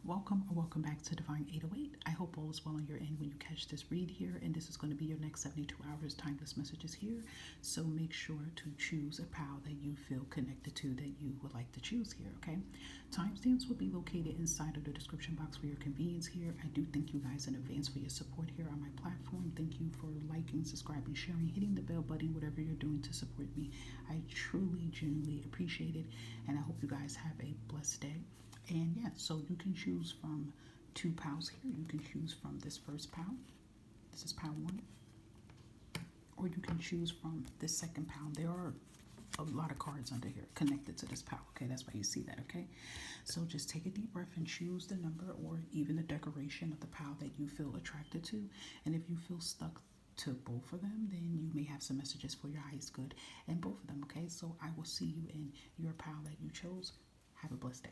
Welcome or welcome back to Divine 808. I hope all is well on your end when you catch this read here, and this is going to be your next 72 hours. Timeless messages here. So make sure to choose a pal that you feel connected to that you would like to choose here, okay? Timestamps will be located inside of the description box for your convenience here. I do thank you guys in advance for your support here on my platform. Thank you for liking, subscribing, sharing, hitting the bell button, whatever you're doing to support me. I truly, genuinely appreciate it, and I hope you guys have a blessed day. And yeah, so you can choose from two pals here. You can choose from this first pal. This is pal one. Or you can choose from this second pal. There are a lot of cards under here connected to this pal. Okay, that's why you see that. Okay, so just take a deep breath and choose the number or even the decoration of the pal that you feel attracted to. And if you feel stuck to both of them, then you may have some messages for your highest good in both of them. Okay, so I will see you in your pal that you chose. Have a blessed day.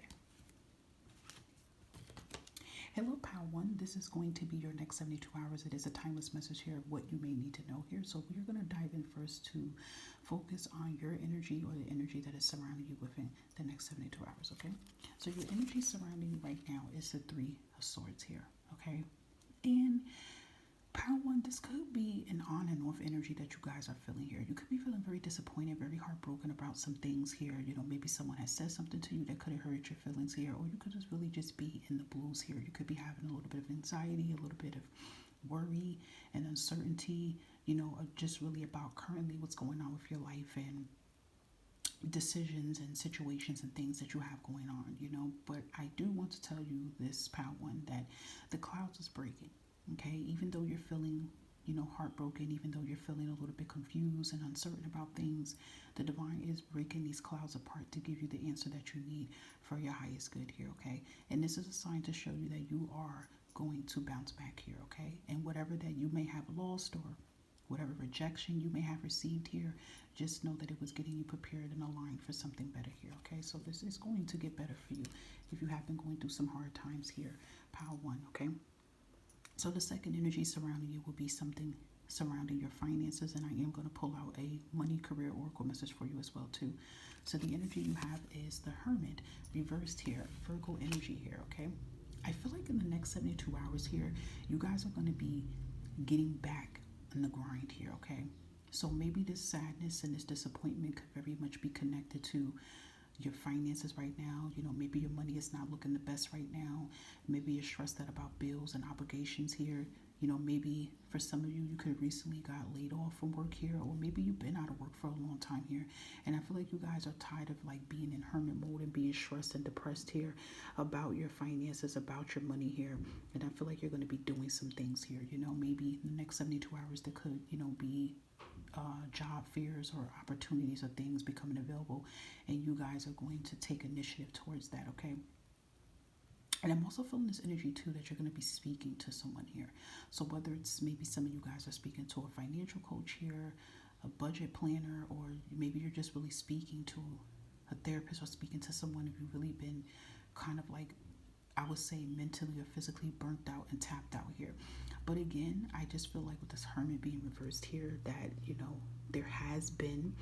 Hello, Pal One. This is going to be your next 72 hours. It is a timeless message here of what you may need to know here. So we're going to dive in first to focus on your energy or the energy that is surrounding you within the next 72 hours, okay? So your energy surrounding you right now is the Three of Swords here, okay? And Power one, this could be an on and off energy that you guys are feeling here. You could be feeling very disappointed, very heartbroken about some things here. You know, maybe someone has said something to you that could have hurt your feelings here, or you could just really just be in the blues here. You could be having a little bit of anxiety, a little bit of worry and uncertainty, just really about currently what's going on with your life and decisions and situations and things that you have going on. But I do want to tell you this, Power one, that the clouds is breaking. Okay, even though you're feeling, heartbroken, even though you're feeling a little bit confused and uncertain about things, the divine is breaking these clouds apart to give you the answer that you need for your highest good here, okay? And this is a sign to show you that you are going to bounce back here, okay? And whatever that you may have lost or whatever rejection you may have received here, just know that it was getting you prepared and aligned for something better here, okay? So this is going to get better for you if you have been going through some hard times here, Power one, okay? So the second energy surrounding you will be something surrounding your finances, and I am going to pull out a money career oracle message for you as well too. So the energy you have is the Hermit reversed here, Virgo energy here, okay? I feel like in the next 72 hours here, you guys are going to be getting back on the grind here, okay? So maybe this sadness and this disappointment could very much be connected to your finances right now. Maybe your money is not looking the best right now. Maybe you're stressed out about bills and obligations here. Maybe for some of you, you could recently got laid off from work here, or maybe you've been out of work for a long time here. And I feel like you guys are tired of like being in hermit mode and being stressed and depressed here about your finances, about your money here. And I feel like you're going to be doing some things here. Maybe in the next 72 hours, there could, be job fairs or opportunities or things becoming available, and you guys are going to take initiative towards that, okay? And I'm also feeling this energy too that you're going to be speaking to someone here. So whether it's maybe some of you guys are speaking to a financial coach here, a budget planner, or maybe you're just really speaking to a therapist or speaking to someone if you've really been kind of like, I would say, mentally or physically burnt out and tapped out here. But again, I just feel like with this Hermit being reversed here that, there has been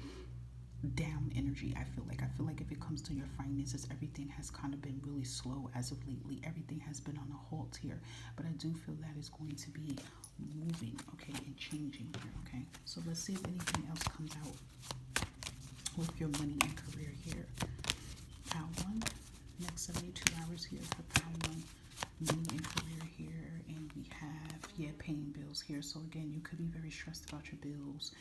down energy. I feel like if it comes to your finances, everything has kind of been really slow as of lately. Everything has been on a halt here. But I do feel that is going to be moving, okay, and changing here, okay? So let's see if anything else comes out with your money and career here. Pal one, next 72 hours here for Pal one, money and career here. And we have, paying bills here. So again, you could be very stressed about your bills.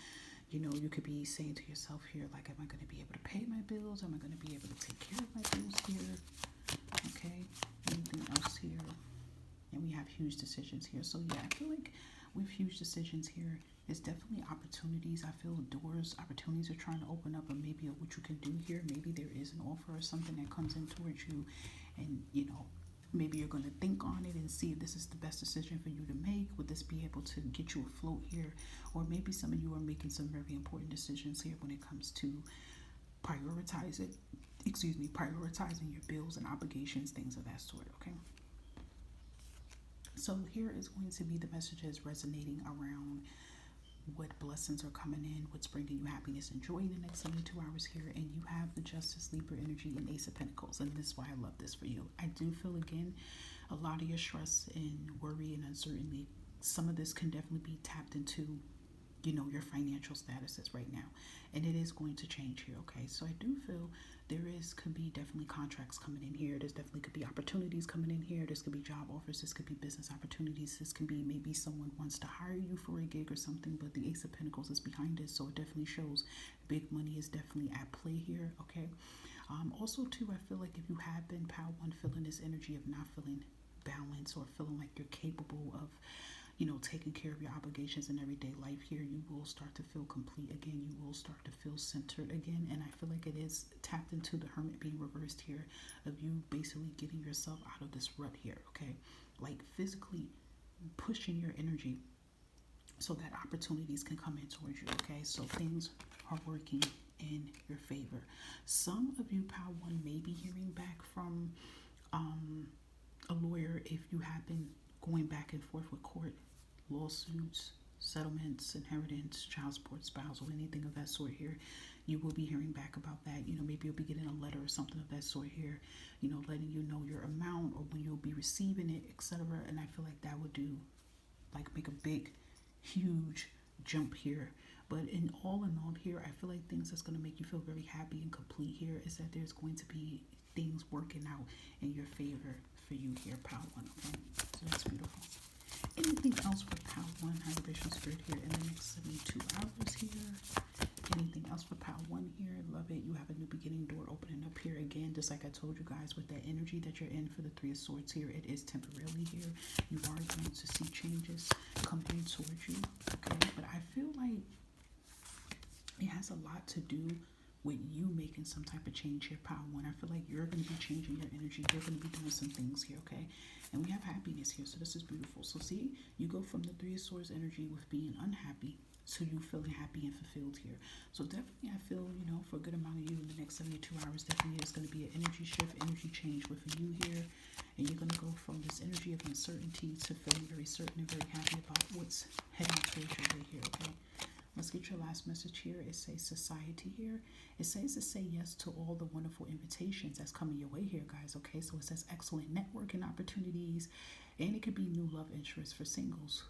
You could be saying to yourself here, like, am I going to be able to pay my bills? Am I going to be able to take care of my bills here? Okay, anything else here? And we have huge decisions here. So yeah, I feel like with huge decisions here, there's definitely opportunities. I feel doors, opportunities are trying to open up, and maybe what you can do here, maybe there is an offer or something that comes in towards you, and maybe you're going to think on it and see if this is the best decision for you to make. Would this be able to get you afloat here? Or maybe some of you are making some very important decisions here when it comes to prioritizing your bills and obligations, things of that sort, okay? So here is going to be the messages resonating around what blessings are coming in, what's bringing you happiness and joy in the next 72 hours here. And you have the Justice, Libra energy, and Ace of Pentacles. And this is why I love this for you. I do feel, again, A lot of your stress and worry and uncertainty, some of this can definitely be tapped into, your financial statuses right now. And it is going to change here, okay? So I do feel could be definitely contracts coming in here. There's definitely could be opportunities coming in here. This could be job offers. This could be business opportunities. This can be maybe someone wants to hire you for a gig or something, but the Ace of Pentacles is behind it. So it definitely shows big money is definitely at play here, okay? Also, too, I feel like if you have been Power One feeling this energy of not feeling balance or feeling like you're capable of, taking care of your obligations in everyday life here, you will start to feel complete again. You will start to feel centered again. And I feel like it is tapped into the Hermit being reversed here of you basically getting yourself out of this rut here, okay? Like physically pushing your energy so that opportunities can come in towards you, okay? So things are working in your favor. Some of you, Power One, may be hearing back from a lawyer if you have been going back and forth with court, lawsuits, settlements, inheritance, child support, spousal, anything of that sort here. You will be hearing back about that. Maybe you'll be getting a letter or something of that sort here, letting you know your amount or when you'll be receiving it, etc. And I feel like that would make a big, huge jump here. But in all here, I feel like things that's going to make you feel very happy and complete here is that there's going to be things working out in your favor for you here, Power One. Okay, so that's beautiful. Anything else for Power One, High Vibration Spirit here in the next 72 hours here? Anything else for Power One here? Love it. You have a new beginning door opening up here again, just like I told you guys with that energy that you're in for the Three of Swords here. It is temporarily here. You are going to see changes coming towards you. Okay, but I feel like it has a lot to do with you making some type of change here, Power One. I feel like you're going to be changing your energy. You're going to be doing some things here, okay? And we have happiness here, so this is beautiful. So see, you go from the Three of Swords energy with being unhappy to you feeling happy and fulfilled here. So definitely I feel, for a good amount of you in the next 72 hours, definitely is going to be an energy shift, energy change within you here. And you're going to go from this energy of uncertainty to feeling very certain and very happy about what's heading towards your way here, okay? Let's get your last message here. It says society here. It says to say yes to all the wonderful invitations that's coming your way here, guys. Okay, so it says excellent networking opportunities, and it could be new love interests for singles.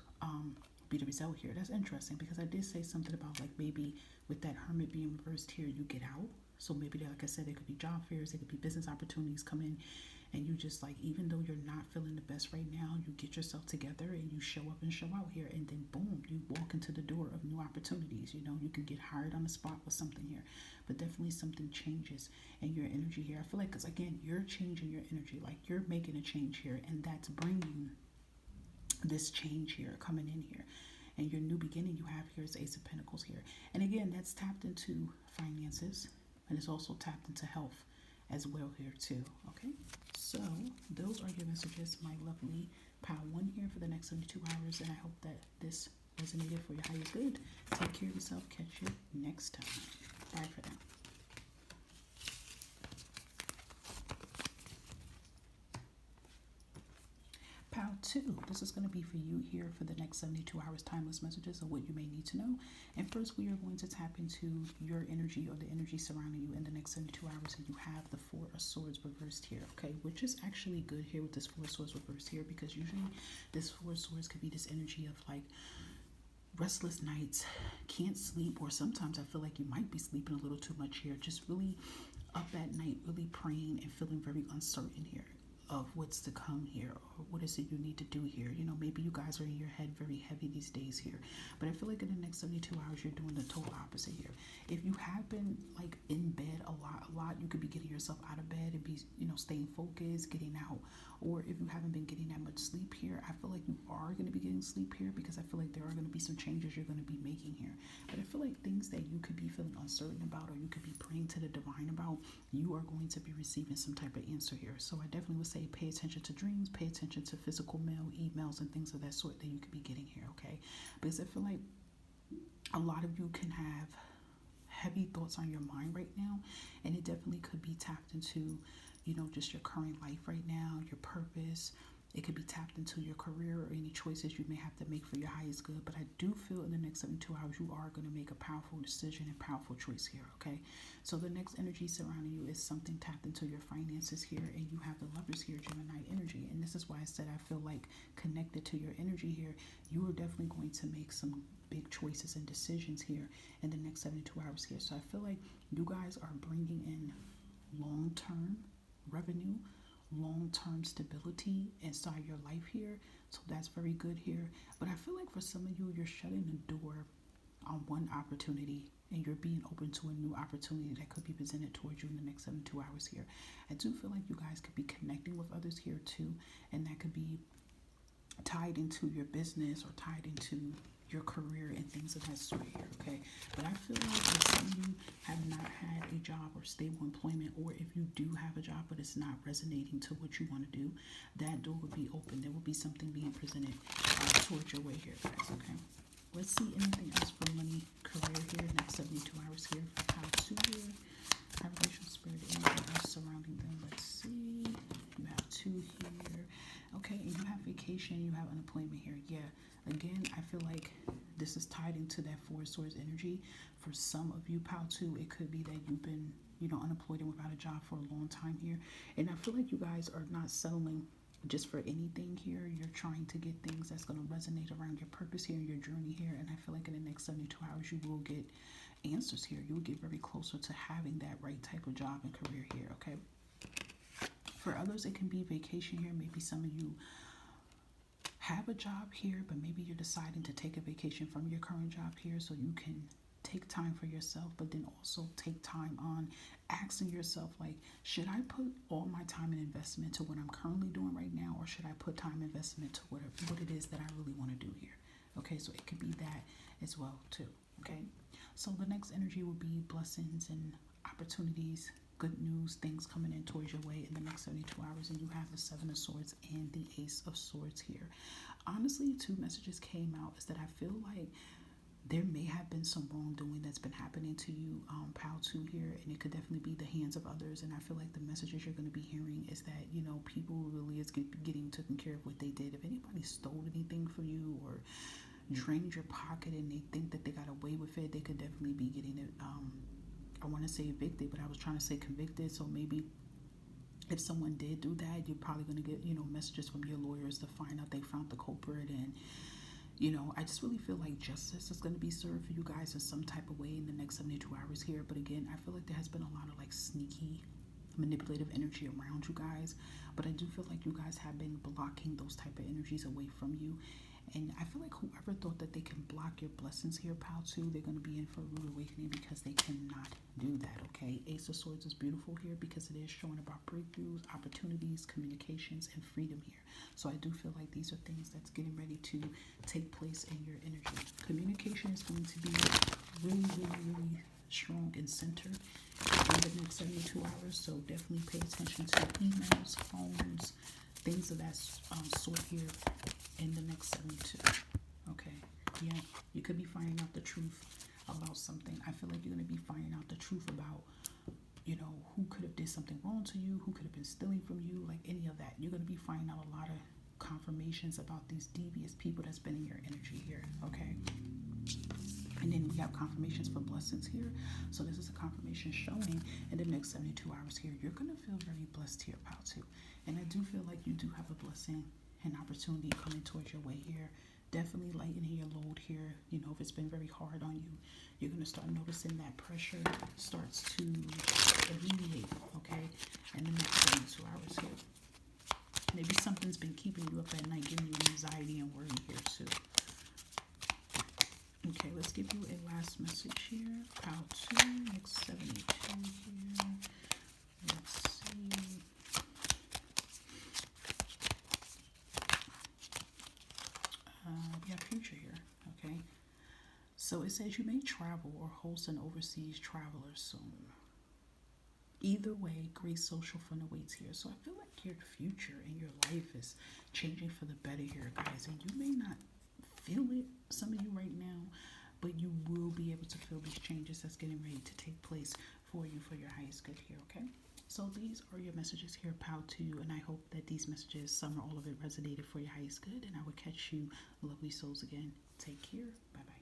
Be the result here. That's interesting because I did say something about like maybe with that Hermit being reversed here, you get out. So maybe, like I said, there could be job fairs, there could be business opportunities come in, and you just like, even though you're not feeling the best right now, you get yourself together and you show up and show out here, and then boom, you walk into the door of new opportunities. You can get hired on the spot with something here, but definitely something changes in your energy here. I feel like, because again, you're changing your energy, like you're making a change here, and that's bringing this change here coming in here. And your new beginning you have here is Ace of Pentacles here. And again, that's tapped into finances, and it's also tapped into health as well here too. Okay, so those are your messages, my lovely Power One here for the next 72 hours, and I hope that this resonated for your highest good. Take care of yourself. Catch you next time. Bye for now. Power Two, this is going to be for you here for the next 72 hours, timeless messages of what you may need to know. And first, we are going to tap into your energy or the energy surrounding you in the next 72 hours. And you have the Four of Swords reversed here, okay, which is actually good here with this Four of Swords reversed here, because usually this Four of Swords could be this energy of like restless nights, can't sleep, or sometimes I feel like you might be sleeping a little too much here, just really up at night, really praying and feeling very uncertain here of what's to come here, or what is it you need to do here. Maybe you guys are in your head very heavy these days here, but I feel like in the next 72 hours you're doing the total opposite here. If you have been like in bed a lot, you could be getting yourself out of bed and be staying focused, getting out. Or if you haven't been getting that much sleep here, I feel like you are going to be getting sleep here, because I feel like there are going to be some changes you're going to be making here. But I feel like things that you could be feeling uncertain about, or you could be praying to the divine about, you are going to be receiving some type of answer here. So I definitely would say pay attention to dreams, pay attention to physical mail, emails, and things of that sort that you could be getting here, okay? Because I feel like a lot of you can have heavy thoughts on your mind right now, and it definitely could be tapped into just your current life right now, your purpose. It could be tapped into your career or any choices you may have to make for your highest good. But I do feel in the next 72 hours, you are going to make a powerful decision and powerful choice here, okay? So the next energy surrounding you is something tapped into your finances here, and you have the Lovers here, Gemini energy. And this is why I said I feel like connected to your energy here, you are definitely going to make some big choices and decisions here in the next 72 hours here. So I feel like you guys are bringing in long-term revenue, long-term stability inside your life here. So that's very good here. But I feel like for some of you, you're shutting the door on one opportunity and you're being open to a new opportunity that could be presented towards you in the next 72 hours here. I do feel like you guys could be connecting with others here too, and that could be tied into your business or tied into your career and things of that sort here, okay? But I feel like if some of you have not had a job or stable employment, or if you do have a job but it's not resonating to what you want to do, that door would be open. There will be something being presented towards your way here, guys, okay? Let's see anything else for money, career here, next 72 hours here. How to here, vibration, spirit, anything else surrounding them. Let's see. You have 2 here. Okay, and you have vacation, you have unemployment here. Yeah, again, I feel like this is tied into that 4 of Swords energy. For some of you, Pal 2, it could be that you've been, unemployed and without a job for a long time here. And I feel like you guys are not settling just for anything here. You're trying to get things that's going to resonate around your purpose here and your journey here. And I feel like in the next 72 hours, you will get answers here. You'll get very closer to having that right type of job and career here, okay? For others, it can be vacation here. Maybe some of you have a job here, but maybe you're deciding to take a vacation from your current job here so you can take time for yourself, but then also take time on asking yourself, like, should I put all my time and investment to what I'm currently doing right now, or should I put time investment to what it is that I really want to do here? Okay, so it could be that as well too. Okay, so the next energy will be blessings and opportunities, good news, things coming in towards your way in the next 72 hours. And you have the 7 of Swords and the Ace of Swords here. Honestly, 2 messages came out is that I feel like there may have been some wrongdoing that's been happening to you, Pal 2 here, and it could definitely be the hands of others. And I feel like the messages you're going to be hearing is that, people really is getting taken care of what they did. If anybody stole anything from you or drained your pocket and they think that they got away with it, they could definitely be getting it, I want to say evicted, but I was trying to say convicted. So maybe if someone did do that, you're probably going to get, messages from your lawyers to find out they found the culprit. And I just really feel like justice is going to be served for you guys in some type of way in the next 72 hours here. But again, I feel like there has been a lot of like sneaky manipulative energy around you guys. But I do feel like you guys have been blocking those type of energies away from you. And I feel like whoever thought that they can block your blessings here, Pal 2, they're going to be in for a rude awakening because they cannot do that, okay? Ace of Swords is beautiful here because it is showing about breakthroughs, opportunities, communications, and freedom here. So I do feel like these are things that's getting ready to take place in your energy. Communication is going to be really, really, really strong and centered in the next 72 hours. So definitely pay attention to emails, phones, things of that sort here in the next 72. Okay, yeah, you could be finding out the truth about something. I feel like you're going to be finding out the truth about, who could have did something wrong to you, who could have been stealing from you, like any of that. You're going to be finding out a lot of confirmations about these devious people that's been in your energy here, okay? And then we have confirmations for blessings here. So this is a confirmation showing in the next 72 hours here. You're going to feel very blessed here, Pal 2. And I do feel like you do have a blessing and opportunity coming towards your way here. Definitely lightening your load here. If it's been very hard on you, you're going to start noticing that pressure starts to alleviate, okay? And the next 72 hours here. Maybe something's been keeping you up at night, giving you anxiety and worry here too. Okay, let's give you a last message here. Pal 2, next 72 here. Let's see. We have future here, okay? So it says you may travel or host an overseas traveler soon. Either way, great social fun awaits here. So I feel like your future and your life is changing for the better here, guys. And you may not feel it, some of you right now, but you will be able to feel these changes that's getting ready to take place for you for your highest good here, okay? So these are your messages here, Pal 2, and I hope that these messages, some or all of it, resonated for your highest good, and I will catch you, lovely souls, again. Take care. Bye-bye.